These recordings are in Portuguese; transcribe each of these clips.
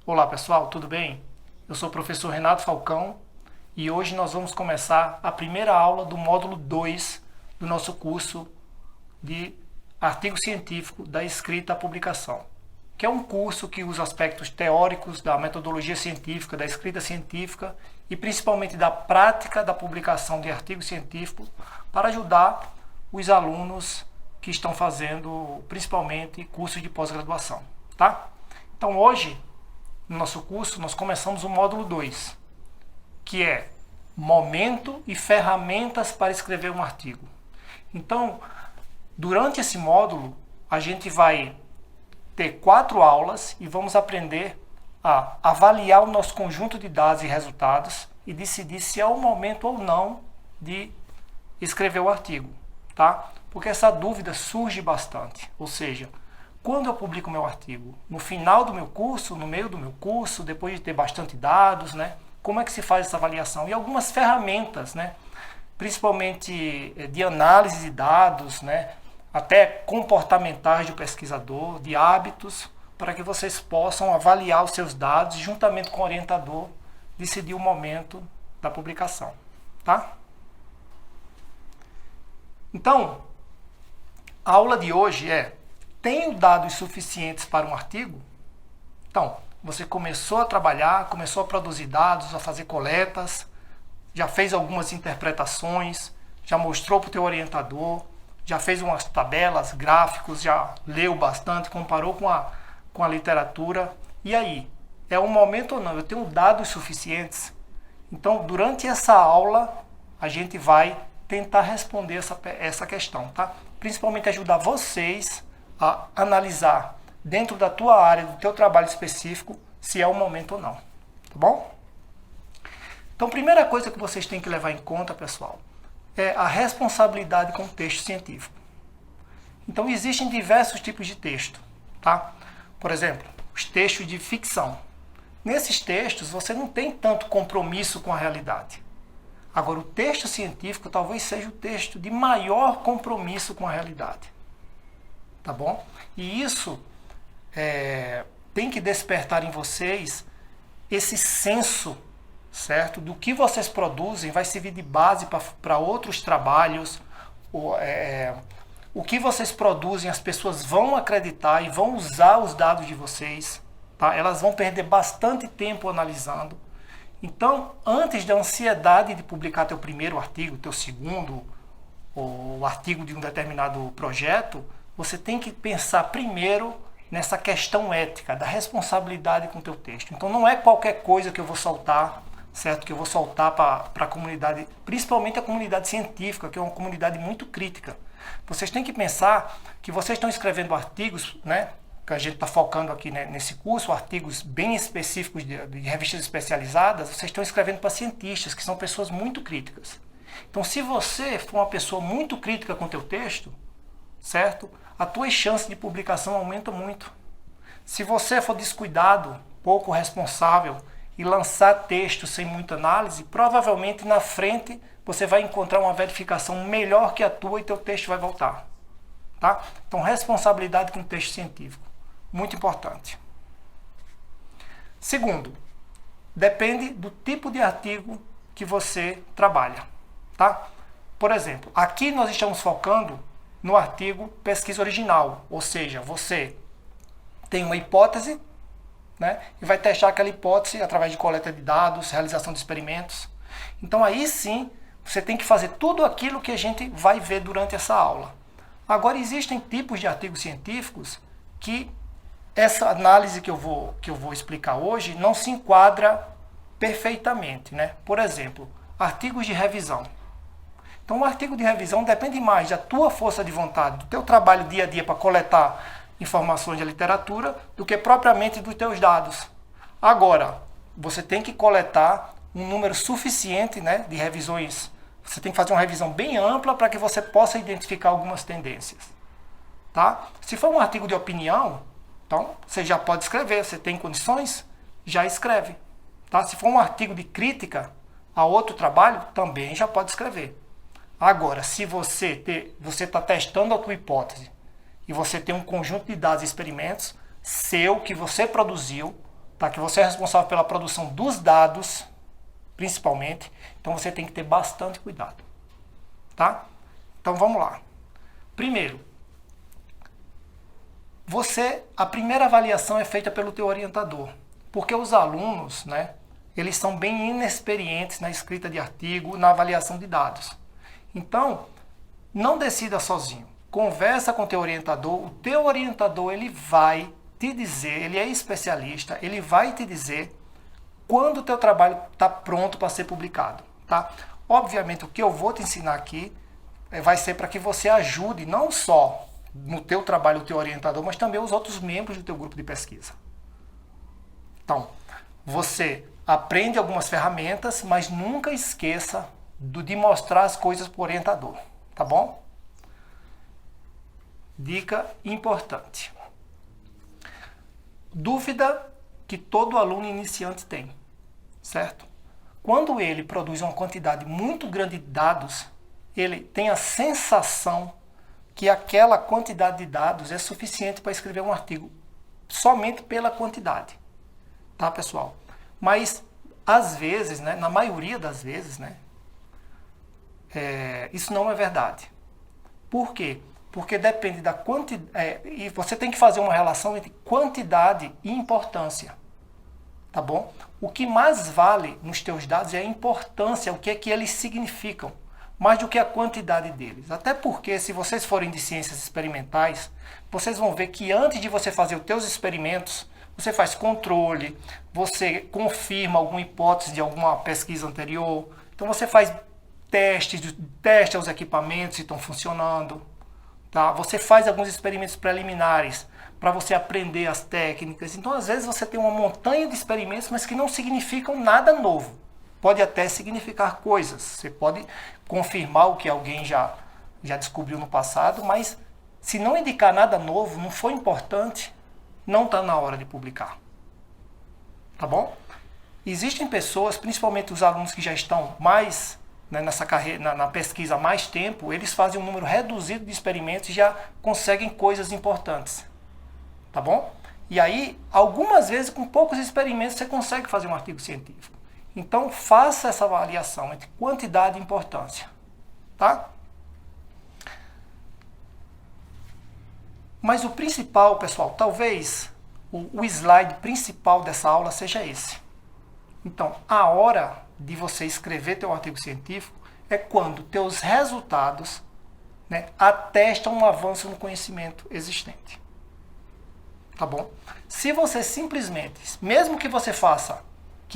Olá pessoal, tudo bem? Eu sou o professor Renato Falcão e hoje nós vamos começar a primeira aula do módulo 2 do nosso curso de artigo científico da escrita à publicação, que é um curso que usa aspectos teóricos da metodologia científica, da escrita científica e principalmente da prática da publicação de artigos científicos para ajudar os alunos que estão fazendo principalmente cursos de pós-graduação, tá? Então hoje, no nosso curso, nós começamos o módulo 2, que é momento e ferramentas para escrever um artigo. Então, durante esse módulo, a gente vai ter 4 aulas e vamos aprender a avaliar o nosso conjunto de dados e resultados e decidir se é o momento ou não de escrever o artigo, tá? Porque essa dúvida surge bastante, ou seja, quando eu publico meu artigo? No final do meu curso, no meio do meu curso, depois de ter bastante dados, né? Como é que se faz essa avaliação? E algumas ferramentas, né? Principalmente de análise de dados, né? Até comportamentais do pesquisador, de hábitos, para que vocês possam avaliar os seus dados e, juntamente com o orientador, decidir o momento da publicação, tá? Então, a aula de hoje é: tenho dados suficientes para um artigo? Então, você começou a trabalhar, começou a produzir dados, a fazer coletas, já fez algumas interpretações, já mostrou para o teu orientador, já fez umas tabelas, gráficos, já leu bastante, comparou com a literatura. E aí? É o momento ou não? Eu tenho dados suficientes? Então, durante essa aula, a gente vai tentar responder essa questão, tá? Principalmente ajudar vocês a analisar dentro da tua área, do teu trabalho específico, se é o momento ou não, tá bom? Então, primeira coisa que vocês têm que levar em conta, pessoal, é a responsabilidade com o texto científico. Então, existem diversos tipos de texto, tá? Por exemplo, os textos de ficção. Nesses textos, você não tem tanto compromisso com a realidade. Agora, o texto científico talvez seja o texto de maior compromisso com a realidade. Tá bom? E isso tem que despertar em vocês esse senso, certo? Do que vocês produzem vai servir de base para outros trabalhos. O que vocês produzem, as pessoas vão acreditar e vão usar os dados de vocês. Tá? Elas vão perder bastante tempo analisando. Então, antes da ansiedade de publicar teu primeiro artigo, teu segundo, ou o artigo de um determinado projeto, você tem que pensar primeiro nessa questão ética, da responsabilidade com o teu texto. Então não é qualquer coisa que eu vou soltar, certo? Que eu vou soltar para a comunidade, principalmente a comunidade científica, que é uma comunidade muito crítica. Vocês têm que pensar que vocês estão escrevendo artigos, né? Que a gente está focando aqui, né, nesse curso, artigos bem específicos de revistas especializadas, vocês estão escrevendo para cientistas, que são pessoas muito críticas. Então, se você for uma pessoa muito crítica com o teu texto, certo? A tua chance de publicação aumenta muito. Se você for descuidado, pouco responsável e lançar texto sem muita análise, provavelmente na frente você vai encontrar uma verificação melhor que a tua e teu texto vai voltar. Tá? Então, responsabilidade com o texto científico. Muito importante. Segundo, depende do tipo de artigo que você trabalha. Tá? Por exemplo, aqui nós estamos focando no artigo pesquisa original, ou seja, você tem uma hipótese, né, e vai testar aquela hipótese através de coleta de dados, realização de experimentos. Então aí sim, você tem que fazer tudo aquilo que a gente vai ver durante essa aula. Agora, existem tipos de artigos científicos que essa análise que eu vou explicar hoje não se enquadra perfeitamente, né? Por exemplo, artigos de revisão. Então, o artigo de revisão depende mais da tua força de vontade, do teu trabalho dia a dia para coletar informações da literatura, do que propriamente dos teus dados. Agora, você tem que coletar um número suficiente, né, de revisões. Você tem que fazer uma revisão bem ampla para que você possa identificar algumas tendências. Tá? Se for um artigo de opinião, então você já pode escrever. Você tem condições? Já escreve. Tá? Se for um artigo de crítica a outro trabalho, também já pode escrever. Agora, se você está testando a tua hipótese e você tem um conjunto de dados e experimentos seu que você produziu, tá? Que você é responsável pela produção dos dados, principalmente. Então você tem que ter bastante cuidado, tá? Então vamos lá. Primeiro, a primeira avaliação é feita pelo teu orientador, porque os alunos, né, eles são bem inexperientes na escrita de artigo, na avaliação de dados. Então, não decida sozinho. Conversa com o teu orientador. O teu orientador, ele vai te dizer, ele é especialista, ele vai te dizer quando o teu trabalho está pronto para ser publicado, tá? Obviamente, o que eu vou te ensinar aqui vai ser para que você ajude não só no teu trabalho o teu orientador, mas também os outros membros do teu grupo de pesquisa. Então, você aprende algumas ferramentas, mas nunca esqueça de mostrar as coisas para o orientador, tá bom? Dica importante. Dúvida que todo aluno iniciante tem, certo? Quando ele produz uma quantidade muito grande de dados, ele tem a sensação que aquela quantidade de dados é suficiente para escrever um artigo, somente pela quantidade, tá, pessoal? Mas, às vezes, né, na maioria das vezes, né, isso não é verdade. Por quê? Porque depende da quantidade, e você tem que fazer uma relação entre quantidade e importância, tá bom? O que mais vale nos teus dados é a importância, o que é que eles significam, mais do que a quantidade deles. Até porque, se vocês forem de ciências experimentais, vocês vão ver que antes de você fazer os teus experimentos, você faz controle, você confirma alguma hipótese de alguma pesquisa anterior, então você faz teste aos equipamentos se estão funcionando, tá? Você faz alguns experimentos preliminares para você aprender as técnicas. Então, às vezes, você tem uma montanha de experimentos, mas que não significam nada novo. Pode até significar coisas. Você pode confirmar o que alguém já descobriu no passado, mas se não indicar nada novo, não foi importante, não está na hora de publicar. Tá bom? Existem pessoas, principalmente os alunos que já estão mais, né, nessa carreira, na pesquisa há mais tempo, eles fazem um número reduzido de experimentos e já conseguem coisas importantes. Tá bom? E aí, algumas vezes, com poucos experimentos, você consegue fazer um artigo científico. Então, faça essa avaliação entre quantidade e importância. Tá? Mas o principal, pessoal, talvez o slide principal dessa aula seja esse. Então, a hora de você escrever teu artigo científico é quando teus resultados, né, atestam um avanço no conhecimento existente. Tá bom? Se você simplesmente, mesmo que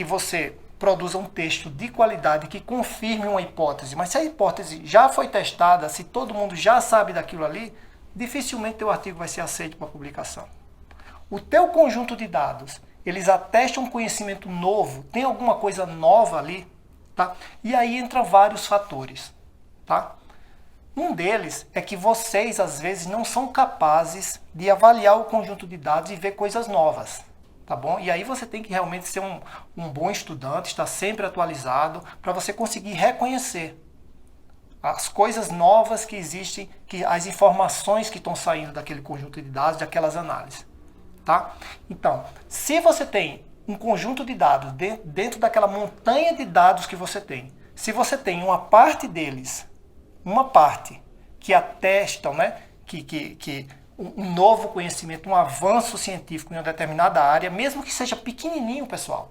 você produza um texto de qualidade que confirme uma hipótese, mas se a hipótese já foi testada, se todo mundo já sabe daquilo ali, dificilmente teu artigo vai ser aceito para publicação. O teu conjunto de dados, eles atestam um conhecimento novo, tem alguma coisa nova ali, tá? E aí entram vários fatores, tá? Um deles é que vocês, às vezes, não são capazes de avaliar o conjunto de dados e ver coisas novas, tá bom? E aí você tem que realmente ser um bom estudante, estar sempre atualizado, para você conseguir reconhecer as coisas novas que existem, as informações que estão saindo daquele conjunto de dados, daquelas análises, tá? Então, se você tem um conjunto de dados dentro daquela montanha de dados que você tem, se você tem uma parte deles, uma parte que atestam, né, que um novo conhecimento, um avanço científico em uma determinada área, mesmo que seja pequenininho, pessoal,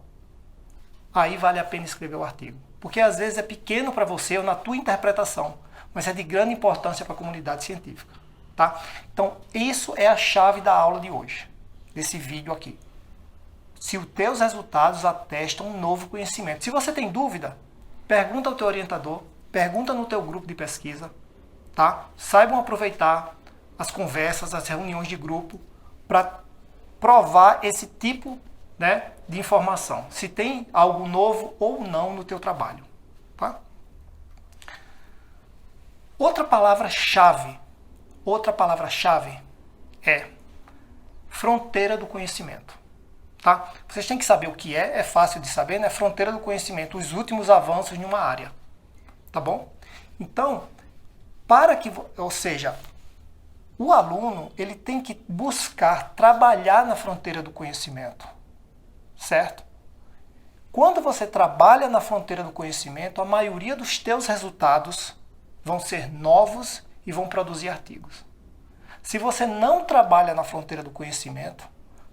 aí vale a pena escrever o artigo. Porque às vezes é pequeno para você ou na tua interpretação, mas é de grande importância para a comunidade científica. Tá? Então, isso é a chave da aula de hoje, desse vídeo aqui. Se os teus resultados atestam um novo conhecimento. Se você tem dúvida, pergunta ao teu orientador, pergunta no teu grupo de pesquisa, tá? Saibam aproveitar as conversas, as reuniões de grupo para provar esse tipo, né, de informação. Se tem algo novo ou não no teu trabalho. Tá? Outra palavra-chave é fronteira do conhecimento. Tá? Vocês têm que saber o que é fácil de saber, né? Fronteira do conhecimento, os últimos avanços em uma área. Tá bom? Então, ou seja, o aluno ele tem que buscar trabalhar na fronteira do conhecimento, certo? Quando você trabalha na fronteira do conhecimento, a maioria dos teus resultados vão ser novos e vão produzir artigos. Se você não trabalha na fronteira do conhecimento,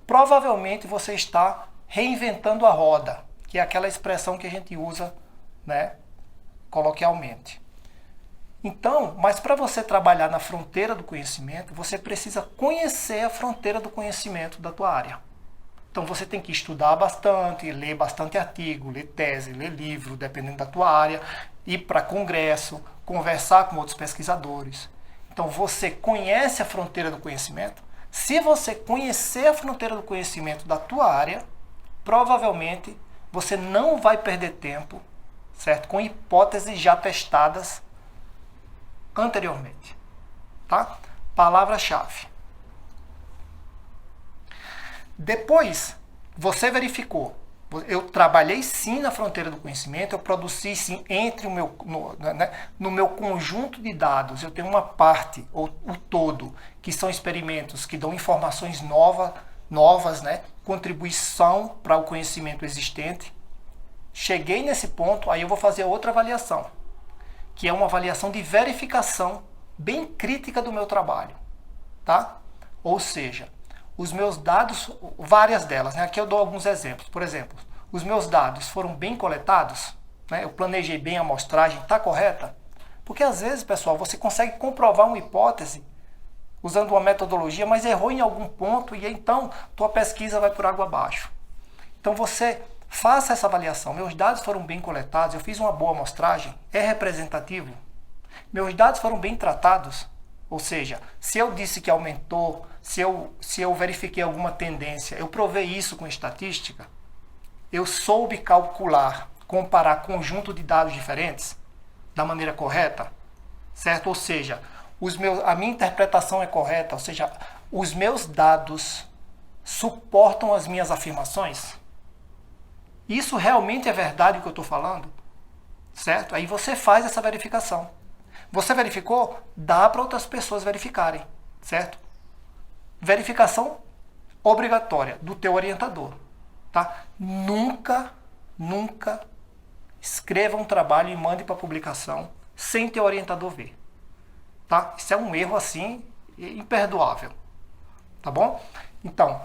provavelmente você está reinventando a roda, que é aquela expressão que a gente usa, né, coloquialmente. Então, mas para você trabalhar na fronteira do conhecimento, você precisa conhecer a fronteira do conhecimento da tua área. Então você tem que estudar bastante, ler bastante artigo, ler tese, ler livro, dependendo da tua área, ir para congresso, conversar com outros pesquisadores. Então você conhece a fronteira do conhecimento. Se você conhecer a fronteira do conhecimento da tua área, provavelmente você não vai perder tempo, certo? Com hipóteses já testadas anteriormente, tá? Palavra-chave. Depois, você verificou, eu trabalhei sim na fronteira do conhecimento, eu produzi sim entre no meu conjunto de dados, eu tenho uma parte, ou o todo, que são experimentos que dão informações novas, né? Contribuição para o conhecimento existente. Cheguei nesse ponto, aí eu vou fazer outra avaliação, que é uma avaliação de verificação bem crítica do meu trabalho, tá? Ou seja, os meus dados, várias delas, né? Aqui eu dou alguns exemplos. Por exemplo, os meus dados foram bem coletados, né? Eu planejei bem a amostragem, está correta? Porque às vezes, pessoal, você consegue comprovar uma hipótese usando uma metodologia, mas errou em algum ponto e então tua pesquisa vai por água abaixo. Então você faça essa avaliação. Meus dados foram bem coletados, eu fiz uma boa amostragem, é representativo? Meus dados foram bem tratados? Ou seja, se eu disse que aumentou, se eu verifiquei alguma tendência, eu provei isso com estatística, eu soube calcular, comparar conjunto de dados diferentes da maneira correta, certo? Ou seja, a minha interpretação é correta, ou seja, os meus dados suportam as minhas afirmações? Isso realmente é verdade o que eu estou falando? Certo? Aí você faz essa verificação. Você verificou? Dá para outras pessoas verificarem, certo? Verificação obrigatória do teu orientador, tá? Nunca escreva um trabalho e mande para publicação sem teu orientador ver, tá? Isso é um erro assim imperdoável, tá bom? Então,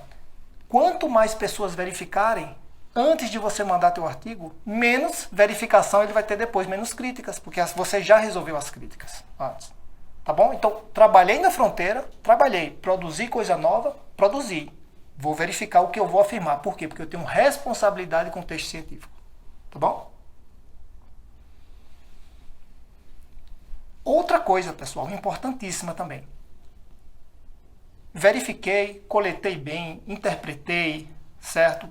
quanto mais pessoas verificarem antes de você mandar teu artigo, menos verificação ele vai ter depois, menos críticas, porque você já resolveu as críticas antes. Tá bom? Então, trabalhei na fronteira, produzi coisa nova, produzi. Vou verificar o que eu vou afirmar. Por quê? Porque eu tenho responsabilidade com o texto científico. Tá bom? Outra coisa, pessoal, importantíssima também. Verifiquei, coletei bem, interpretei, certo?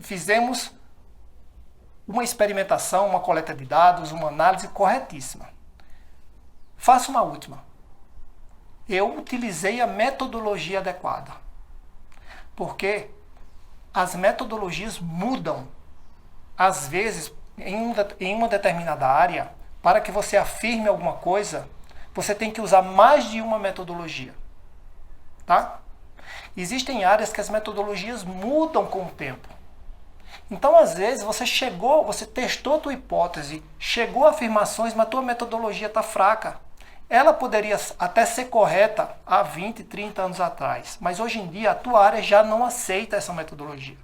Fizemos uma experimentação, uma coleta de dados, uma análise corretíssima. Faço uma última. Eu utilizei a metodologia adequada. Porque as metodologias mudam. Às vezes, em uma determinada área, para que você afirme alguma coisa, você tem que usar mais de uma metodologia. Tá? Existem áreas que as metodologias mudam com o tempo. Então, às vezes, você testou a tua hipótese, chegou a afirmações, mas a tua metodologia está fraca. Ela poderia até ser correta há 20, 30 anos atrás, mas hoje em dia a tua área já não aceita essa metodologia.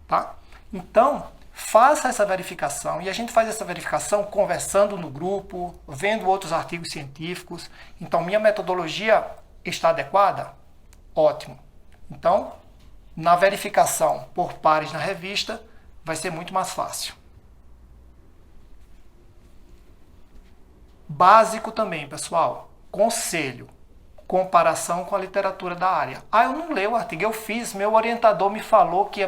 Tá? Então, faça essa verificação, e a gente faz essa verificação conversando no grupo, vendo outros artigos científicos. Então, minha metodologia está adequada? Ótimo. Então, na verificação por pares na revista, vai ser muito mais fácil. Básico também, pessoal. Conselho. Comparação com a literatura da área. Eu não leio o artigo, eu fiz, meu orientador me falou que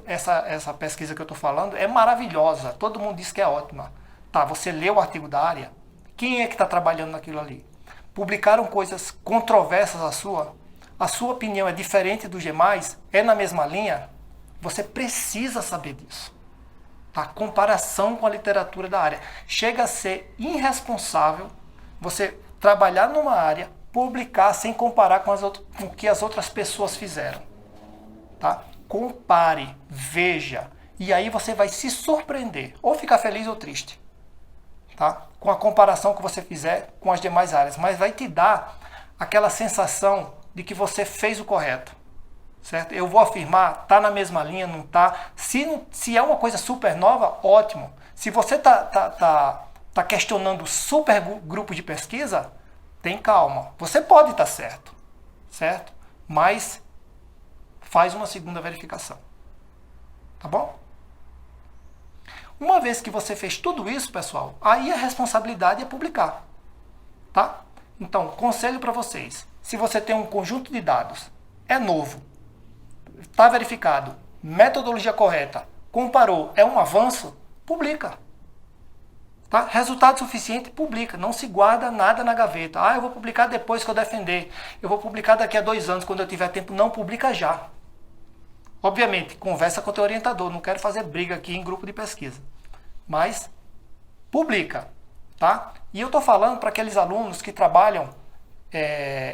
essa pesquisa que eu estou falando é maravilhosa. Todo mundo diz que é ótima. Tá, você leu o artigo da área? Quem é que está trabalhando naquilo ali? Publicaram coisas controversas à sua? A sua opinião é diferente dos demais? É na mesma linha? Você precisa saber disso. Tá? Comparação com a literatura da área. Chega a ser irresponsável você trabalhar numa área, publicar sem comparar com o que as outras pessoas fizeram. Tá? Compare, veja. E aí você vai se surpreender, ou ficar feliz ou triste, tá? Com a comparação que você fizer com as demais áreas. Mas vai te dar aquela sensação de que você fez o correto, certo? Eu vou afirmar, tá na mesma linha, não tá? Se é uma coisa super nova, ótimo. Se você tá questionando super grupo de pesquisa, tem calma. Você pode estar certo, certo? Mas faz uma segunda verificação, tá bom? Uma vez que você fez tudo isso, pessoal, aí a responsabilidade é publicar, tá? Então, conselho para vocês. Se você tem um conjunto de dados, é novo, está verificado, metodologia correta, comparou, é um avanço, publica. Tá? Resultado suficiente, publica. Não se guarda nada na gaveta. Ah, eu vou publicar depois que eu defender. Eu vou publicar daqui a 2 anos, quando eu tiver tempo. Não, publica já. Obviamente, conversa com o teu orientador. Não quero fazer briga aqui em grupo de pesquisa. Mas, publica. Tá? E eu estou falando para aqueles alunos que trabalham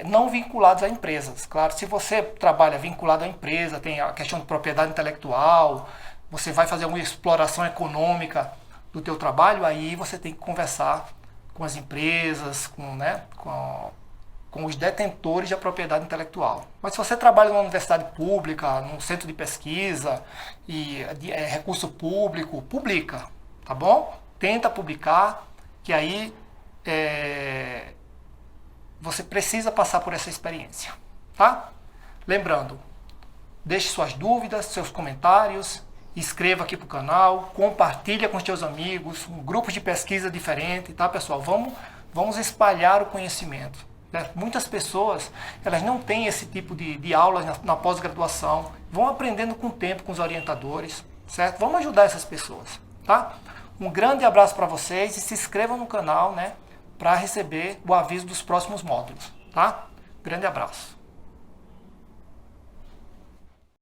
não vinculados a empresas. Claro, se você trabalha vinculado à empresa, tem a questão de propriedade intelectual, você vai fazer uma exploração econômica do teu trabalho, aí você tem que conversar com as empresas, com os detentores da propriedade intelectual. Mas se você trabalha numa universidade pública, num centro de pesquisa, e recurso público, publica, tá bom? Tenta publicar, que aí você precisa passar por essa experiência, tá? Lembrando, deixe suas dúvidas, seus comentários, inscreva aqui para o canal, compartilha com os seus amigos, um grupo de pesquisa diferente, tá, pessoal? Vamos espalhar o conhecimento. Né? Muitas pessoas, elas não têm esse tipo de aulas na pós-graduação, vão aprendendo com o tempo com os orientadores, certo? Vamos ajudar essas pessoas, tá? Um grande abraço para vocês e se inscrevam no canal, né, para receber o aviso dos próximos módulos, tá? Grande abraço.